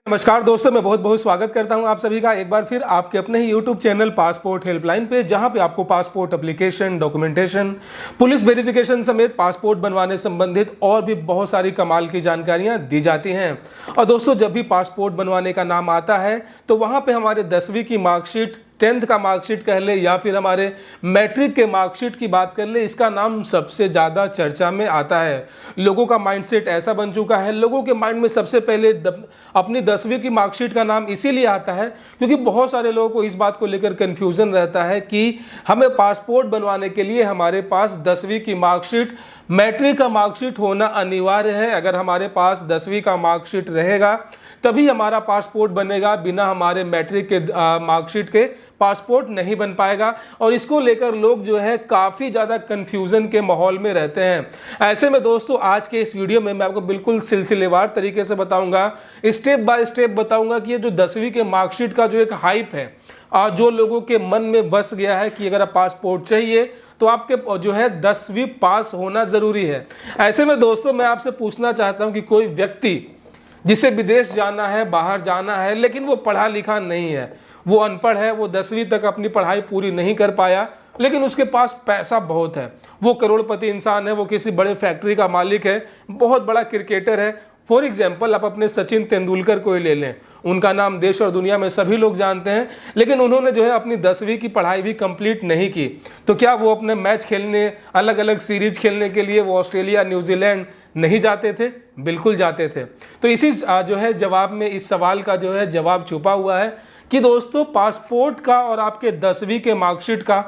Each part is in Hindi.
नमस्कार दोस्तों, मैं बहुत बहुत स्वागत करता हूं आप सभी का एक बार फिर आपके अपने ही यूट्यूब चैनल पासपोर्ट हेल्पलाइन पे, जहां पे आपको passport application, documentation, police verification समेत पासपोर्ट बनवाने संबंधित और भी बहुत सारी कमाल की जानकारियां दी जाती हैं। और दोस्तों, जब भी पासपोर्ट बनवाने का नाम आता है तो वहां पे हमारे 10वीं की मार्कशीट, 10th का मार्कशीट कह ले या फिर हमारे मैट्रिक के मार्कशीट की बात कर ले, इसका नाम सबसे ज़्यादा चर्चा में आता है। लोगों का माइंडसेट ऐसा बन चुका है, लोगों के माइंड में सबसे पहले अपनी 10वीं की मार्कशीट का नाम इसीलिए आता है क्योंकि बहुत सारे लोगों को इस बात को लेकर कन्फ्यूज़न रहता है कि हमें पासपोर्ट बनवाने के लिए हमारे पास 10वीं की मार्कशीट, मैट्रिक का मार्कशीट होना अनिवार्य है। अगर हमारे पास 10वीं का मार्कशीट रहेगा तभी हमारा पासपोर्ट बनेगा, बिना हमारे मैट्रिक के मार्कशीट के पासपोर्ट नहीं बन पाएगा। और इसको लेकर लोग जो है काफ़ी ज़्यादा कन्फ्यूज़न के माहौल में रहते हैं। ऐसे में दोस्तों, आज के इस वीडियो में मैं आपको बिल्कुल सिलसिलेवार तरीके से बताऊंगा, स्टेप बाय स्टेप बताऊंगा कि ये जो 10वीं के मार्कशीट का जो एक हाइप है, जो लोगों के मन में बस गया है कि अगर आप पासपोर्ट चाहिए तो आपके जो है 10वीं पास होना ज़रूरी है। ऐसे में दोस्तों, मैं आपसे पूछना चाहता हूँ कि कोई व्यक्ति जिसे विदेश जाना है, बाहर जाना है, लेकिन वो पढ़ा लिखा नहीं है, वो अनपढ़ है, वो 10वीं तक अपनी पढ़ाई पूरी नहीं कर पाया, लेकिन उसके पास पैसा बहुत है, वो करोड़पति इंसान है, वो किसी बड़े फैक्ट्री का मालिक है, बहुत बड़ा क्रिकेटर है। फॉर एग्जाम्पल, आप अपने सचिन तेंदुलकर को ही ले लें, उनका नाम देश और दुनिया में सभी लोग जानते हैं, लेकिन उन्होंने जो है अपनी 10वीं की पढ़ाई भी कंप्लीट नहीं की। तो क्या वो अपने मैच खेलने, अलग अलग सीरीज खेलने के लिए वो ऑस्ट्रेलिया, न्यूजीलैंड नहीं जाते थे? बिल्कुल जाते थे। तो इसी जो है जवाब में, इस सवाल का जो है जवाब छुपा हुआ है कि दोस्तों, पासपोर्ट का और आपके 10वीं के मार्कशीट का,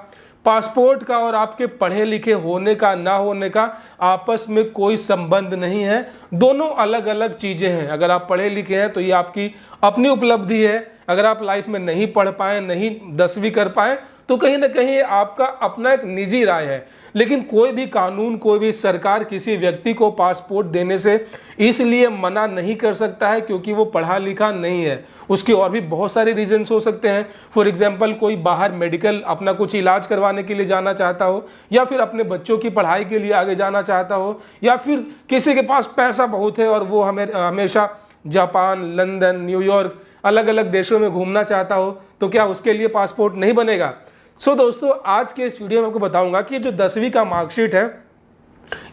पासपोर्ट का और आपके पढ़े लिखे होने का ना होने का आपस में कोई संबंध नहीं है। दोनों अलग अलग चीज़ें हैं। अगर आप पढ़े लिखे हैं तो ये आपकी अपनी उपलब्धि है। अगर आप लाइफ में नहीं पढ़ पाए, नहीं 10वीं कर पाए, तो कहीं ना कहीं आपका अपना एक निजी राय है। लेकिन कोई भी कानून, कोई भी सरकार किसी व्यक्ति को पासपोर्ट देने से इसलिए मना नहीं कर सकता है क्योंकि वो पढ़ा लिखा नहीं है। उसके और भी बहुत सारे रीजंस हो सकते हैं। फॉर एग्जांपल, कोई बाहर मेडिकल अपना कुछ इलाज करवाने के लिए जाना चाहता हो, या फिर अपने बच्चों की पढ़ाई के लिए आगे जाना चाहता हो, या फिर किसी के पास पैसा बहुत है और वो हमेशा जापान, लंदन, न्यूयॉर्क, अलग अलग देशों में घूमना चाहता हो, तो क्या उसके लिए पासपोर्ट नहीं बनेगा? सो दोस्तों, आज के इस वीडियो में आपको बताऊंगा कि जो 10वीं का मार्कशीट है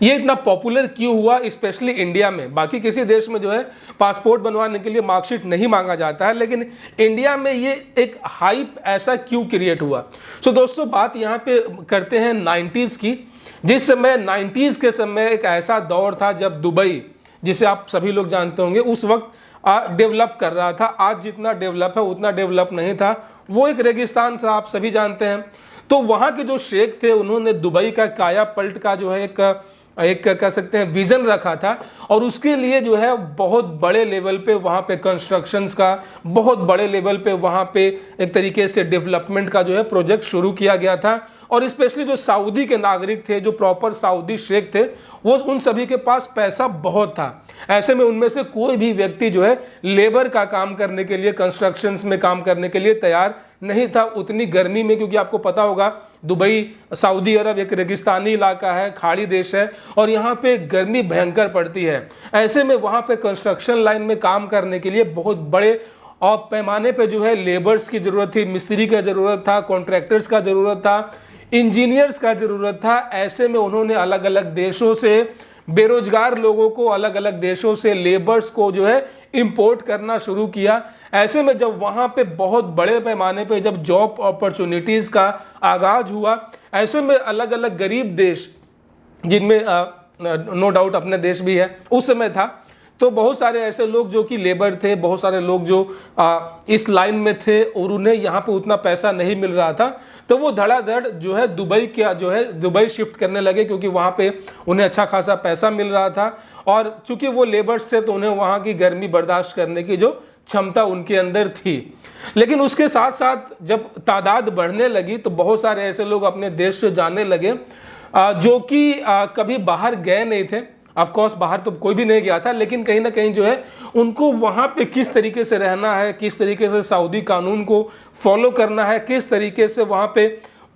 ये इतना पॉपुलर क्यों हुआ, स्पेशली इंडिया में। बाकी किसी देश में जो है पासपोर्ट बनवाने के लिए मार्कशीट नहीं मांगा जाता है, लेकिन इंडिया में ये एक हाइप ऐसा क्यों क्रिएट हुआ। सो दोस्तों, बात यहाँ पे करते हैं 90s की। जिस समय 90s के समय एक ऐसा दौर था जब दुबई, जिसे आप सभी लोग जानते होंगे, उस वक्त डेवलप कर रहा था। आज जितना डेवलप है उतना डेवलप नहीं था। वो एक रेगिस्तान था, आप सभी जानते हैं। तो वहाँ के जो शेख थे, उन्होंने दुबई का काया पलट का जो है एक कह सकते हैं विजन रखा था, और उसके लिए जो है बहुत बड़े लेवल पे वहाँ पे कंस्ट्रक्शंस का, बहुत बड़े लेवल पे वहाँ पे एक तरीके से डेवलपमेंट का जो है प्रोजेक्ट शुरू किया गया था। और स्पेशली जो सऊदी के नागरिक थे, जो प्रॉपर सऊदी शेख थे, वो उन सभी के पास पैसा बहुत था। ऐसे में उनमें से कोई भी व्यक्ति जो है लेबर का काम करने के लिए, कंस्ट्रक्शंस में काम करने के लिए तैयार नहीं था उतनी गर्मी में, क्योंकि आपको पता होगा दुबई, सऊदी अरब एक रेगिस्तानी इलाका है, खाड़ी देश है, और यहाँ पे गर्मी भयंकर पड़ती है। ऐसे में वहाँ पे कंस्ट्रक्शन लाइन में काम करने के लिए बहुत बड़े और पैमाने पे जो है लेबर्स की ज़रूरत थी, मिस्त्री का ज़रूरत था, कॉन्ट्रैक्टर्स का ज़रूरत था, इंजीनियर्स का ज़रूरत था। ऐसे में उन्होंने अलग अलग देशों से बेरोजगार लोगों को, अलग अलग देशों से लेबर्स को जो है इंपोर्ट करना शुरू किया। ऐसे में जब वहाँ पे बहुत बड़े पैमाने पे जब जॉब अपॉर्चुनिटीज़ का आगाज हुआ, ऐसे में अलग अलग गरीब देश, जिनमें नो डाउट अपने देश भी है, उस समय था, तो बहुत सारे ऐसे लोग जो कि लेबर थे, बहुत सारे लोग जो इस लाइन में थे और उन्हें यहाँ पे उतना पैसा नहीं मिल रहा था, तो वो धड़ाधड़ जो है दुबई शिफ्ट करने लगे, क्योंकि वहाँ पे उन्हें अच्छा खासा पैसा मिल रहा था। और चूंकि वो लेबर्स थे तो उन्हें वहाँ की गर्मी बर्दाश्त करने की जो क्षमता उनके अंदर थी। लेकिन उसके साथ साथ जब तादाद बढ़ने लगी तो बहुत सारे ऐसे लोग अपने देश से जाने लगे जो कि कभी बाहर गए नहीं थे। ऑफ कोर्स बाहर तो कोई भी नहीं गया था, लेकिन कहीं ना कहीं जो है उनको वहाँ पे किस तरीके से रहना है, किस तरीके से सऊदी कानून को फॉलो करना है, किस तरीके से वहाँ पे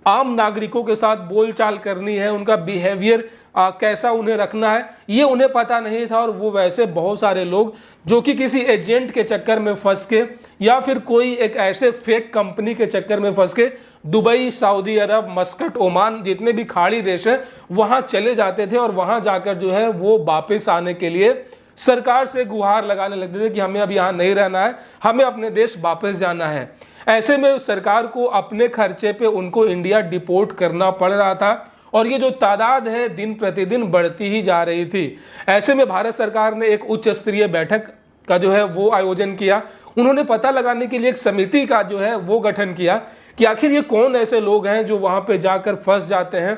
आम नागरिकों के साथ बोलचाल करनी है, उनका बिहेवियर कैसा उन्हें रखना है, ये उन्हें पता नहीं था। और वो वैसे बहुत सारे लोग जो कि किसी एजेंट के चक्कर में फंस के या फिर कोई एक ऐसे फेक कंपनी के चक्कर में फंस के दुबई, सऊदी अरब, मस्कट, ओमान जितने भी खाड़ी देश हैं वहां चले जाते थे और वहां जाकर जो है वो वापस आने के लिए सरकार से गुहार लगाने लगते थे कि हमें अब यहाँ नहीं रहना है, हमें अपने देश वापस जाना है। ऐसे में सरकार को अपने खर्चे पे उनको इंडिया डिपोर्ट करना पड़ रहा था और ये जो तादाद है दिन प्रतिदिन बढ़ती ही जा रही थी। ऐसे में भारत सरकार ने एक उच्च स्तरीय बैठक का जो है वो आयोजन किया। उन्होंने पता लगाने के लिए एक समिति का जो है वो गठन किया कि आखिर ये कौन ऐसे लोग हैं जो वहां पे जाकर फंस जाते हैं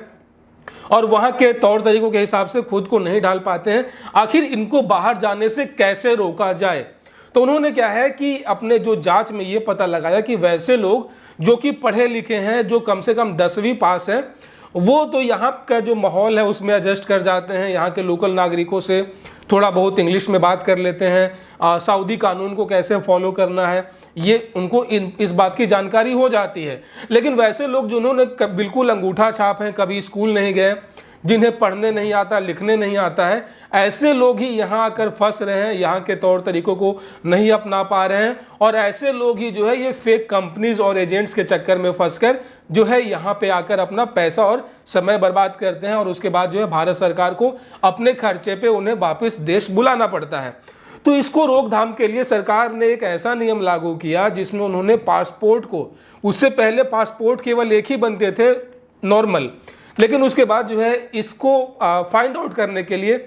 और वहां के तौर तरीकों के हिसाब से खुद को नहीं ढाल पाते हैं, आखिर इनको बाहर जाने से कैसे रोका जाए। तो उन्होंने क्या है कि अपने जो जांच में ये पता लगाया कि वैसे लोग जो कि पढ़े लिखे हैं, जो कम से कम 10वीं पास हैं, वो तो यहाँ का जो माहौल है उसमें एडजस्ट कर जाते हैं, यहाँ के लोकल नागरिकों से थोड़ा बहुत इंग्लिश में बात कर लेते हैं, सऊदी कानून को कैसे फॉलो करना है ये उनको इस बात की जानकारी हो जाती है। लेकिन वैसे लोग जिन्होंने बिल्कुल अंगूठा छाप हैं, कभी स्कूल नहीं गए, जिन्हें पढ़ने नहीं आता, लिखने नहीं आता है, ऐसे लोग ही यहाँ आकर फंस रहे हैं, यहाँ के तौर तरीकों को नहीं अपना पा रहे हैं और ऐसे लोग ही जो है ये फेक कंपनीज और एजेंट्स के चक्कर में फंसकर जो है यहाँ पे आकर अपना पैसा और समय बर्बाद करते हैं और उसके बाद जो है भारत सरकार को अपने खर्चे पे उन्हें वापस देश बुलाना पड़ता है। तो इसको रोकथाम के लिए सरकार ने एक ऐसा नियम लागू किया जिसमें उन्होंने पासपोर्ट को, उससे पहले पासपोर्ट केवल एक ही बनते थे नॉर्मल, लेकिन उसके बाद जो है इसको फाइंड आउट करने के लिए,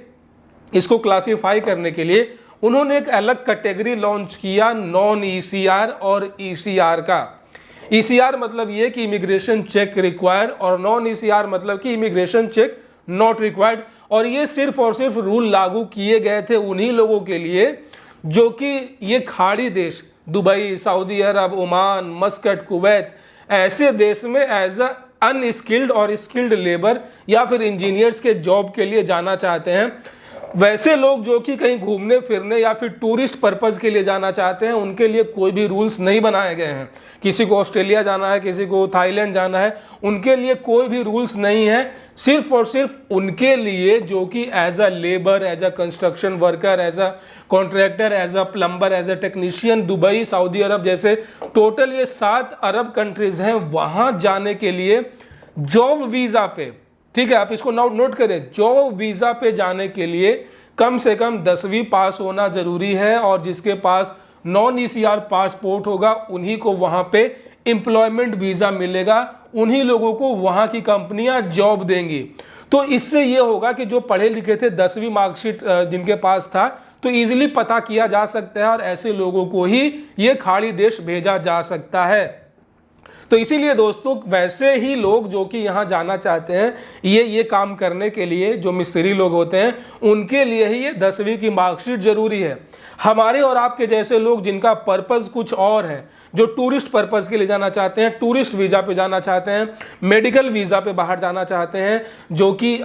इसको क्लासीफाई करने के लिए उन्होंने एक अलग कैटेगरी लॉन्च किया नॉन ECR और ECR का। ECR मतलब ये कि इमिग्रेशन चेक रिक्वायर्ड और नॉन ECR मतलब कि इमिग्रेशन चेक नॉट रिक्वायर्ड। और ये सिर्फ और सिर्फ रूल लागू किए गए थे उन्हीं लोगों के लिए जो कि ये खाड़ी देश दुबई, सऊदी अरब, ओमान, मस्कट, कुवैत ऐसे देश में एज अ अनस्किल्ड और स्किल्ड लेबर या फिर इंजीनियर्स के जॉब के लिए जाना चाहते हैं। वैसे लोग जो कि कहीं घूमने फिरने या फिर टूरिस्ट पर्पस के लिए जाना चाहते हैं उनके लिए कोई भी रूल्स नहीं बनाए गए हैं। किसी को ऑस्ट्रेलिया जाना है, किसी को थाईलैंड जाना है, उनके लिए कोई भी रूल्स नहीं है। सिर्फ और सिर्फ उनके लिए जो कि as a labour, as a construction worker, as a contractor, as a plumber, as a technician Dubai, Saudi Arabia जैसे टोटल ये 7 अरब कंट्रीज हैं, वहां जाने के लिए जॉब वीजा पे, ठीक है आप इसको नोट करें, जॉब वीजा पे जाने के लिए कम से कम 10वीं पास होना जरूरी है और जिसके पास नॉन ECR पासपोर्ट होगा उन्हीं को वहां पे एम्प्लॉयमेंट वीजा मिलेगा, उन्हीं लोगों को वहां की कंपनियां जॉब देंगी। तो इससे ये होगा कि जो पढ़े लिखे थे 10वीं मार्कशीट जिनके पास था तो इजीली पता किया जा सकता है और ऐसे लोगों को ही ये खाड़ी देश भेजा जा सकता है। तो इसीलिए दोस्तों वैसे ही लोग जो कि यहाँ जाना चाहते हैं ये काम करने के लिए, जो मिस्त्री लोग होते हैं उनके लिए ही ये 10वीं की मार्कशीट जरूरी है। हमारे और आपके जैसे लोग जिनका पर्पस कुछ और है, जो टूरिस्ट पर्पस के लिए जाना चाहते हैं, टूरिस्ट वीजा पे जाना चाहते हैं, मेडिकल वीजा पे बाहर जाना चाहते हैं, जो कि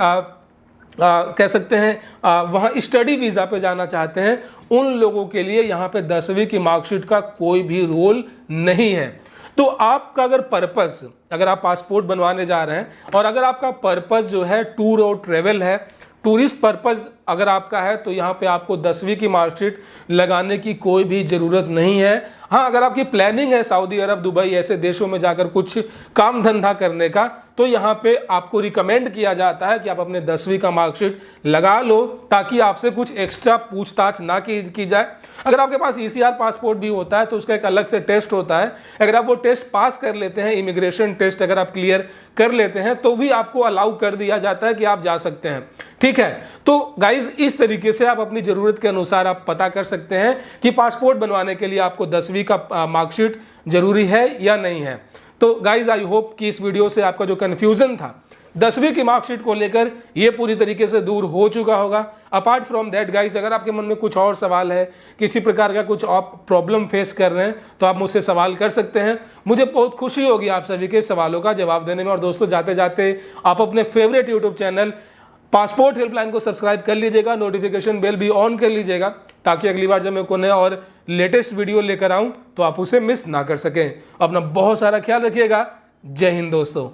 कह सकते हैं वहाँ स्टडी वीज़ा पे जाना चाहते हैं, उन लोगों के लिए यहाँ पे 10वीं की मार्कशीट का कोई भी रोल नहीं है। तो आपका अगर पर्पस, अगर आप पासपोर्ट बनवाने जा रहे हैं और अगर आपका पर्पस जो है टूर और ट्रेवल है, टूरिस्ट पर्पस अगर आपका है, तो यहाँ पे आपको 10वीं की मार्कशीट लगाने की कोई भी ज़रूरत नहीं है। हाँ, अगर आपकी प्लानिंग है सऊदी अरब, दुबई ऐसे देशों में जाकर कुछ काम धंधा करने का, तो यहाँ पे आपको रिकमेंड किया जाता है कि आप अपने 10वीं का मार्कशीट लगा लो ताकि आपसे कुछ एक्स्ट्रा पूछताछ ना की जाए। अगर आपके पास ECR पासपोर्ट भी होता है तो उसका एक अलग से टेस्ट होता है, अगर आप वो टेस्ट पास कर लेते हैं, इमिग्रेशन टेस्ट अगर आप क्लियर कर लेते हैं तो भी आपको अलाउ कर दिया जाता है कि आप जा सकते हैं। ठीक है, तो गाइज इस तरीके से आप अपनी ज़रूरत के अनुसार आप पता कर सकते हैं कि पासपोर्ट बनवाने के लिए आपको 10वीं का मार्कशीट जरूरी है या नहीं है। तो गाइज आई होप कि इस वीडियो से आपका जो कन्फ्यूजन था 10वीं की मार्कशीट को लेकर ये पूरी तरीके से दूर हो चुका होगा। अपार्ट फ्रॉम दैट गाइज, अगर आपके मन में कुछ और सवाल है, किसी प्रकार का कुछ आप प्रॉब्लम फेस कर रहे हैं, तो आप मुझसे सवाल कर सकते हैं। मुझे बहुत खुशी होगी आप सभी के सवालों का जवाब देने में। और दोस्तों जाते जाते आप अपने favourite YouTube channel passport helpline को सब्सक्राइब कर लीजिएगा, नोटिफिकेशन बेल भी ऑन कर लीजिएगा ताकि अगली बार जब मैं कोई नया और लेटेस्ट वीडियो लेकर आऊं तो आप उसे मिस ना कर सकें। अपना बहुत सारा ख्याल रखिएगा। जय हिंद दोस्तों।